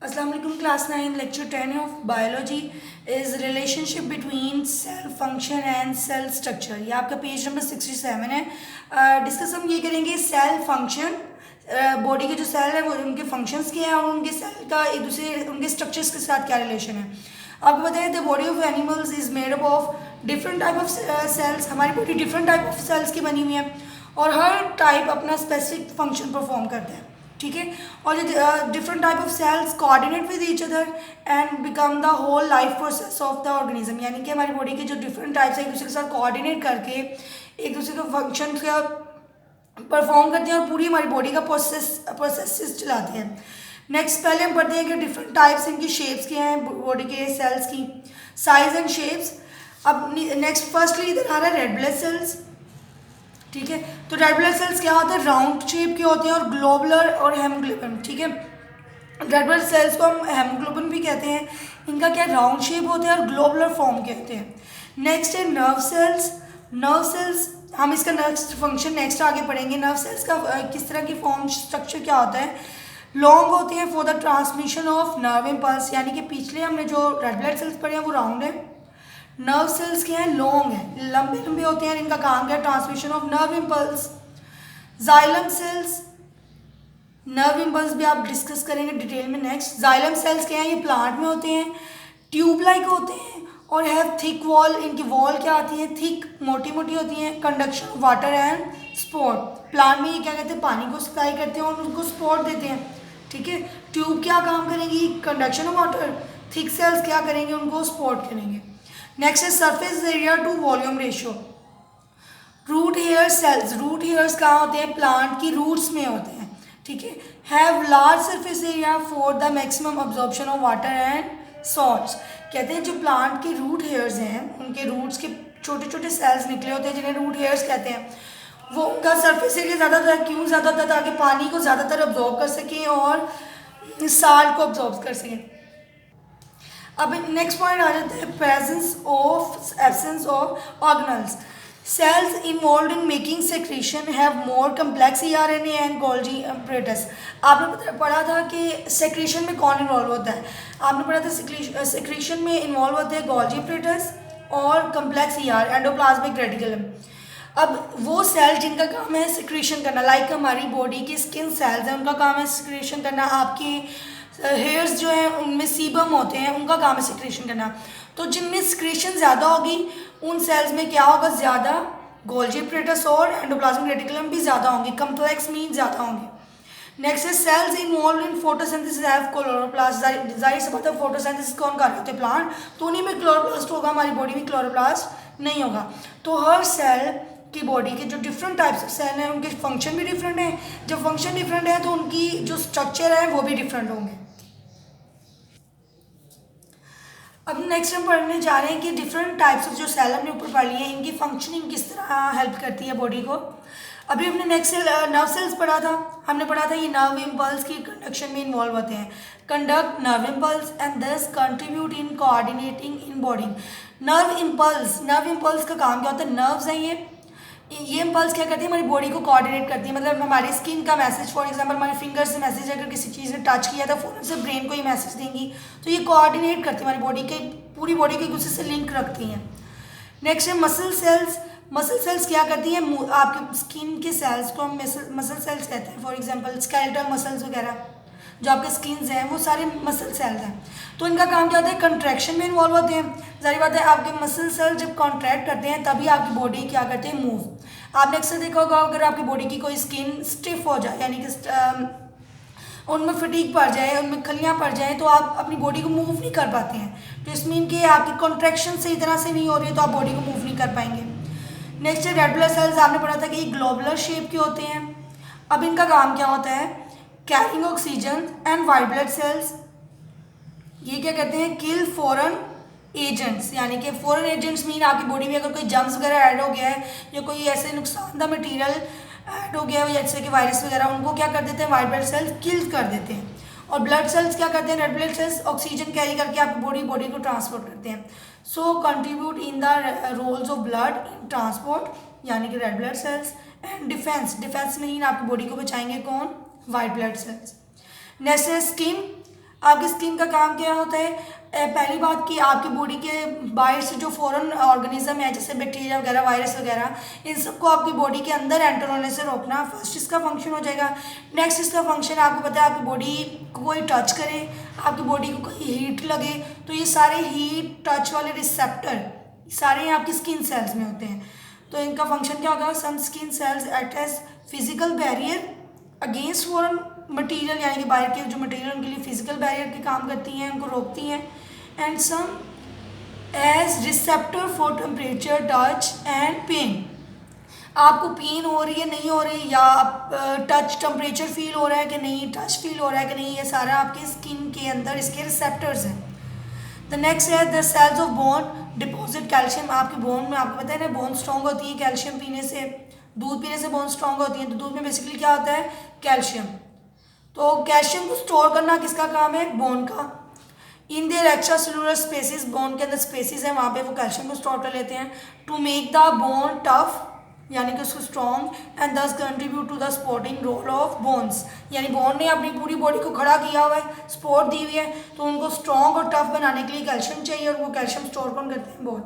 अस्सलाम वालेकुम। Class 9 lecture 10 of biology is relationship between cell function and cell structure. ये आपका पेज नंबर 67 है। डिस्कस हम ये करेंगे सेल फंक्शन, बॉडी के जो सेल है वो उनके फंक्शंस क्या हैं और उनके सेल का एक दूसरे उनके स्ट्रक्चर्स के साथ क्या रिलेशन है। आपको बताएं the body of animals is made up of different type of cells. हमारी body different type of cells की बनी हुई है और हर टाइप अपना स्पेसिफिक फंक्शन परफॉर्म करता है, ठीक है। और ये different type of cells coordinate with each other and become the whole life process of the organism. यानी कि हमारी बॉडी के जो डिफरेंट टाइप्स है एक दूसरे के साथ कोऑर्डिनेट करके एक दूसरे के फंक्शन का परफॉर्म करते हैं और पूरी हमारी बॉडी का प्रोसेस चलाते हैं। नेक्स्ट पहले हम पढ़ते हैं कि डिफरेंट टाइप्स इनकी शेप्स क्या हैं बॉडी के सेल्स की, साइज एंड शेप्स। अब नेक्स्ट फर्स्टली इधर आ रहा है रेड ब्लड सेल्स, ठीक है। तो रेड ब्लड सेल्स क्या होते हैं, राउंड शेप के होते हैं और ग्लोबुलर और हेमोग्लोबिन, ठीक है। रेड ब्लड सेल्स को हम हेमोग्लोबिन भी कहते हैं। इनका क्या राउंड शेप होते हैं और ग्लोबुलर फॉर्म कहते हैं। नेक्स्ट है नर्व सेल्स। नर्व सेल्स हम इसका नेक्स्ट फंक्शन नेक्स्ट आगे पढ़ेंगे। नर्व सेल्स का किस तरह की फॉर्म स्ट्रक्चर क्या होता है, लॉन्ग होते हैं for the transmission of nerve impulse. यानी कि पिछले हमने जो रेड ब्लड सेल्स पढ़े हैं वो राउंड है, नर्व सेल्स क्या है लॉन्ग है, लंबे लंबे होते हैं। इनका काम क्या है, transmission of nerve impulse. Xylem cells, nerve impulse भी आप डिस्कस करेंगे डिटेल में नेक्स्ट। जाइलम सेल्स क्या है, ये प्लांट में होते हैं, ट्यूब लाइक होते हैं और हैव थिक वॉल। इनकी वॉल क्या आती है, थिक मोटी मोटी होती हैं। Conduction of water and sport, plant में ये क्या कहते हैं पानी को सप्लाई करते हैं और उनको स्पोर्ट देते हैं, ठीक है। ट्यूब क्या काम करेंगी, conduction of water. Thick cells क्या करेंगे, उनको स्पोर्ट करेंगे। नेक्स्ट है surface area to volume ratio. Root hair cells, root hairs कहाँ होते हैं, प्लांट की रूट्स में होते हैं, ठीक है। Have large surface area for the maximum absorption of water and salts. कहते हैं जो प्लांट के रूट हेयर्स हैं उनके रूट्स के छोटे छोटे सेल्स निकले होते हैं जिन्हें रूट हेयर्स कहते हैं। वो उनका सरफेस एरिया ज़्यादा होता है, क्यों ज़्यादा होता है, ताकि पानी को ज़्यादातर अब्जॉर्ब कर सकें और साल्ट को अब्जॉर्ब कर सकें। अब नेक्स्ट पॉइंट आ जाता है presence of absence of organelles. Cells involve in making secretion have more complex ER and Golgi apparatus। आपने पढ़ा था कि सेक्रेशन में कौन इन्वॉल्व होता है, आपने पढ़ा था सेक्रेशन में इन्वॉल्व होते हैं गोल्जी apparatus और कम्प्लेक्स ईआर एंडोप्लाज्मिक रेटिकुलम। अब वो सेल जिनका काम है सिक्रेशन करना, लाइक हमारी बॉडी के स्किन सेल्स हैं उनका काम है सिक्रेशन करना, आपके हेयर्स जो हैं उनमें सीबम होते हैं उनका काम है सिक्रेशन करना। तो जिनमें सिक्रेशन ज़्यादा होगी उन सेल्स में क्या होगा, ज़्यादा गोल्जी apparatus और एंडोप्लाज्मिक रेटिकुलम भी ज़्यादा होंगे, कम्प्लेक्स मीन ज़्यादा होंगे। नेक्स्ट है cells involve in photosynthesis have chloroplast. जाहिर सी बात है फोटोसिंथेसिस कौन कर रहे होते हैं, प्लांट, तो उन्हीं में क्लोरोप्लास्ट होगा, हमारी बॉडी में क्लोरोप्लास्ट नहीं होगा। तो हर सेल की बॉडी के जो डिफरेंट टाइप्स ऑफ सेल हैं उनके फंक्शन भी डिफरेंट हैं। जब फंक्शन डिफरेंट है तो उनकी जो स्ट्रक्चर है वो भी डिफरेंट होंगे। अब नेक्स्ट हम पढ़ने जा रहे हैं कि डिफरेंट टाइप्स ऑफ जो सेल हमने ऊपर पढ़ लिए हैं इनकी फंक्शनिंग किस तरह हेल्प करती है बॉडी को। अभी हमने नेक्स्ट नर्व सेल्स पढ़ा था, हमने पढ़ा था ये नर्व इम्पल्स की कंडक्शन में इन्वॉल्व होते हैं, conduct nerve impulse and thus contribute in coordinating in body. Nerve impulse का काम क्या होता है, नर्व्स हैं ये इम्पल्स क्या करती है, हमारी बॉडी को कोऑर्डिनेट करती है। मतलब हमारी स्किन का मैसेज, फॉर एग्जांपल हमारे फिंगर से मैसेज अगर किसी चीज़ ने टच किया तो फ़ौरन से ब्रेन को ये मैसेज देंगी, तो ये कोऑर्डिनेट करती है हमारी बॉडी के, पूरी बॉडी को एक दूसरे से लिंक रखती हैं। नेक्स्ट है मसल सेल्स। मसल सेल्स क्या करती हैं, आपके स्किन के सेल्स को हम मसल सेल्स कहते हैं। फॉर एग्जाम्पल स्केलेटल मसल्स वगैरह जो आपके स्किन्स हैं वो सारे मसल सेल्स हैं। तो इनका काम क्या होता है, कंट्रैक्शन में इन्वॉल्व होते हैं। जाहिर बात है आपके मसल सेल जब कॉन्ट्रैक्ट करते हैं तभी आपकी बॉडी क्या करते हैं, मूव। आपने अक्सर देखा होगा अगर आपकी बॉडी की कोई स्किन स्टिफ हो जाए यानी कि उनमें फटीक पड़ जाए, उनमें खलियाँ पड़ जाएँ तो आप अपनी बॉडी को मूव नहीं कर पाते हैं। तो इस मीन कि आपकी कॉन्ट्रैक्शन सही तरह से नहीं हो रही है तो आप बॉडी को मूव नहीं कर पाएंगे। नेक्स्ट है रेड ब्लड सेल्स। आपने पढ़ा था कि ये ग्लोबुलर शेप के होते हैं। अब इनका काम क्या होता है, carrying oxygen and white blood sales ये क्या कहते हैं, किल फॉरेन एजेंट्स। यानी कि फॉरेन एजेंट्स मीन आपकी बॉडी में अगर कोई जम्स वगैरह ऐड हो गया है या कोई ऐसे नुकसानदा मटेरियल ऐड हो गया है जैसे कि वायरस वगैरह, उनको क्या कर देते हैं वाइट ब्लड सेल्स किल कर देते हैं। और ब्लड सेल्स क्या करते हैं, red blood cells oxygen carry करके आपकी बॉडी को ट्रांसपोर्ट करते हैं। So contribute in the roles of blood in transport यानी कि red blood cells and defence नहीं आपकी बॉडी को बचाएंगे कौन, वाइट ब्लड सेल्स। नेक्स्ट है स्किन। आपकी स्किन का काम क्या होता है? पहली बात कि आपकी बॉडी के बाहर से जो फॉरेन ऑर्गेनिज्म है जैसे बैक्टीरिया वगैरह, वायरस वगैरह, इन सबको आपकी बॉडी के अंदर एंटर होने से रोकना फर्स्ट इसका फंक्शन हो जाएगा। नेक्स्ट इसका फंक्शन आपको पता है, आपकी बॉडी को कोई टच करे, आपकी बॉडी को कोई हीट लगे, तो ये सारे हीट टच वाले रिसेप्टर सारे आपकी स्किन सेल्स में होते हैं। तो इनका फंक्शन क्या होगा? Some skin cells act as physical barrier against foreign material, यानी कि बाहर के जो मटेरियल उनके लिए फिजिकल बैरियर के काम करती हैं, उनको रोकती हैं। And some as receptor for temperature, touch and pain. आपको पेन हो रही है, नहीं हो रही, या टच टेम्परेचर फील हो रहा है कि नहीं, टच फील हो रहा है कि नहीं, ये सारा आपके स्किन के अंदर इसके रिसेप्टर्स हैं। द नेक्स्ट है the cells of bone deposit calcium. आपके बोन में आपको पता है ना, बोन स्ट्रॉन्ग होती है कैल्शियम पीने से, दूध पीने से बोन स्ट्रॉन्ग होती है। तो दूध में बेसिकली क्या होता है? कैल्शियम। तो कैल्शियम को स्टोर करना किसका काम है? बोन का। In their extracellular spaces, bone के अंदर स्पेसिस हैं, वहाँ पे वो कैल्शियम को स्टोर कर लेते हैं to make the bone tough, यानी कि उसको strong, and thus contribute to the supporting role of bones. यानी बोन ने अपनी पूरी बॉडी को खड़ा किया हुआ है, सपोर्ट दी हुई है, तो उनको स्ट्रॉन्ग और टफ बनाने के लिए कैल्शियम चाहिए, और वो कैल्शियम स्टोर कौन करते हैं? बोन।